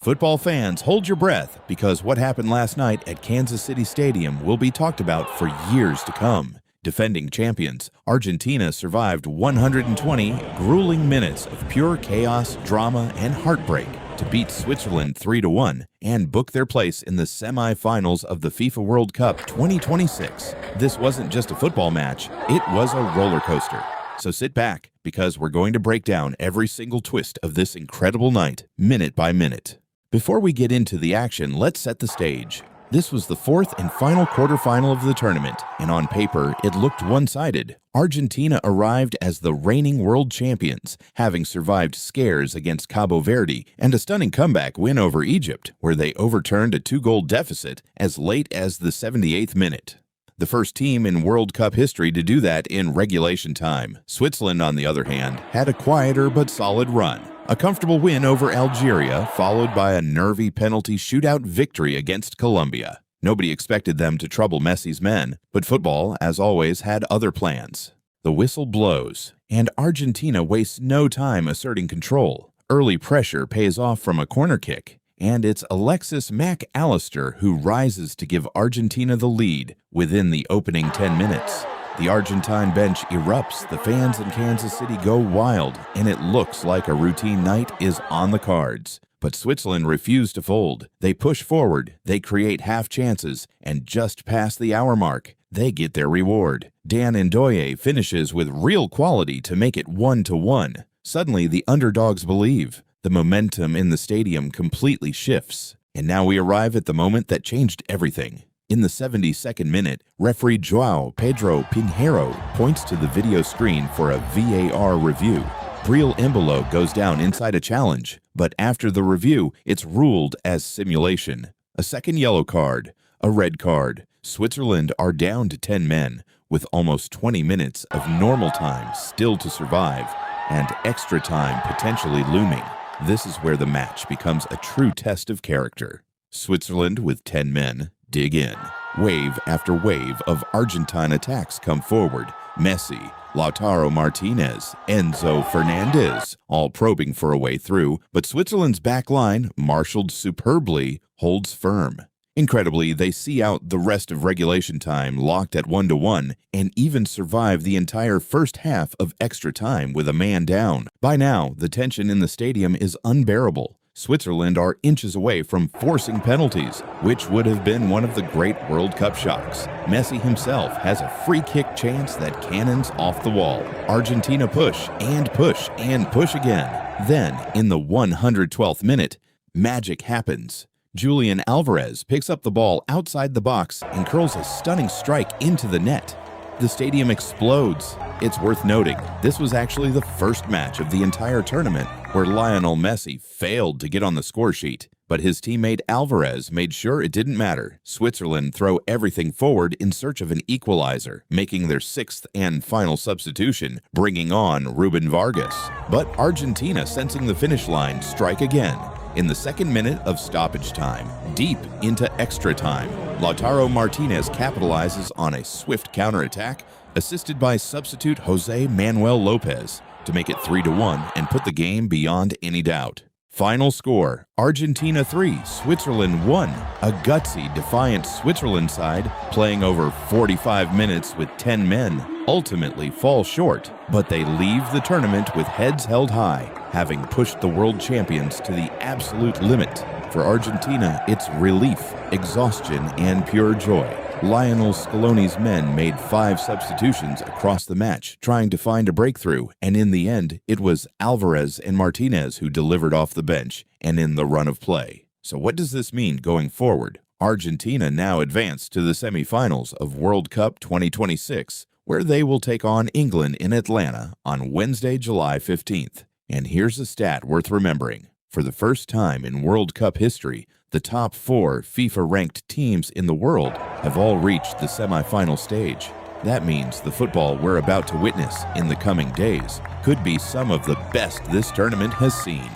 Football fans, hold your breath, because what happened last night at Kansas City Stadium will be talked about for years to come. Defending champions, Argentina survived 120 grueling minutes of pure chaos, drama, and heartbreak to beat Switzerland 3-1 and book their place in the semi-finals of the FIFA World Cup 2026. This wasn't just a football match, it was a roller coaster. So sit back, because we're going to break down every single twist of this incredible night, minute by minute. Before we get into the action, let's set the stage. This was the fourth and final quarterfinal of the tournament, and on paper, it looked one-sided. Argentina arrived as the reigning world champions, having survived scares against Cabo Verde and a stunning comeback win over Egypt, where they overturned a 2-goal deficit as late as the 78th minute. The first team in World Cup history to do that in regulation time. Switzerland, on the other hand, had a quieter but solid run. A comfortable win over Algeria, followed by a nervy penalty shootout victory against Colombia. Nobody expected them to trouble Messi's men, but football, as always, had other plans. The whistle blows, and Argentina wastes no time asserting control. Early pressure pays off from a corner kick, and it's Alexis Mac Allister who rises to give Argentina the lead within the opening 10 minutes. The Argentine bench erupts, the fans in Kansas City go wild, and it looks like a routine night is on the cards. But Switzerland refuse to fold. They push forward, they create half chances, and just past the hour mark, they get their reward. Dan Ndoye finishes with real quality to make it 1-1. Suddenly, the underdogs believe. The momentum in the stadium completely shifts. And now we arrive at the moment that changed everything. In the 72nd minute, referee João Pedro Pinheiro points to the video screen for a VAR review. Breel Embolo goes down inside a challenge, but after the review, it's ruled as simulation. A second yellow card, a red card. Switzerland are down to 10 men, with almost 20 minutes of normal time still to survive, and extra time potentially looming. This is where the match becomes a true test of character. Switzerland with 10 men dig in. Wave after wave of Argentine attacks come forward. Messi, Lautaro Martinez, Enzo Fernandez, all probing for a way through, but Switzerland's back line, marshaled superbly, holds firm. Incredibly, they see out the rest of regulation time locked at 1-1 and even survive the entire first half of extra time with a man down. By now, the tension in the stadium is unbearable. Switzerland are inches away from forcing penalties, which would have been one of the great World Cup shocks. Messi himself has a free kick chance that cannons off the wall. Argentina push and push and push again. Then, in the 112th minute, magic happens. Julian Alvarez picks up the ball outside the box and curls a stunning strike into the net. The stadium explodes. It's worth noting, this was actually the first match of the entire tournament where Lionel Messi failed to get on the score sheet, but his teammate Alvarez made sure it didn't matter. Switzerland throw everything forward in search of an equalizer, making their sixth and final substitution, bringing on Ruben Vargas. But Argentina, sensing the finish line, strike again. In the second minute of stoppage time, deep into extra time, Lautaro Martinez capitalizes on a swift counterattack, assisted by substitute Jose Manuel Lopez, to make it 3-1 and put the game beyond any doubt. Final score, Argentina 3, Switzerland 1. A gutsy, defiant Switzerland side, playing over 45 minutes with 10 men, ultimately fall short, but they leave the tournament with heads held high, having pushed the world champions to the absolute limit. For Argentina, it's relief, exhaustion, and pure joy. Lionel Scaloni's men made 5 substitutions across the match, trying to find a breakthrough, and in the end, it was Alvarez and Martinez who delivered off the bench and in the run of play. So what does this mean going forward? Argentina now advanced to the semi-finals of World Cup 2026, where they will take on England in Atlanta on Wednesday, July 15th. And here's a stat worth remembering. For the first time in World Cup history, the top 4 FIFA-ranked teams in the world have all reached the semi-final stage. That means the football we're about to witness in the coming days could be some of the best this tournament has seen.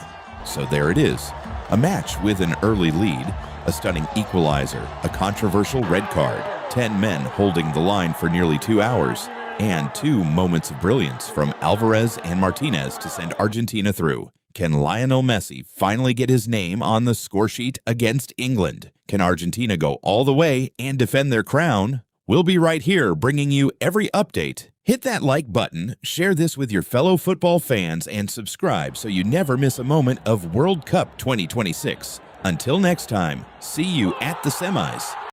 So there it is, a match with an early lead, a stunning equalizer, a controversial red card, 10 men holding the line for nearly 2 hours, and 2 moments of brilliance from Alvarez and Martinez to send Argentina through. Can Lionel Messi finally get his name on the score sheet against England? Can Argentina go all the way and defend their crown? We'll be right here bringing you every update. Hit that like button, share this with your fellow football fans, and subscribe so you never miss a moment of World Cup 2026. Until next time, see you at the semis.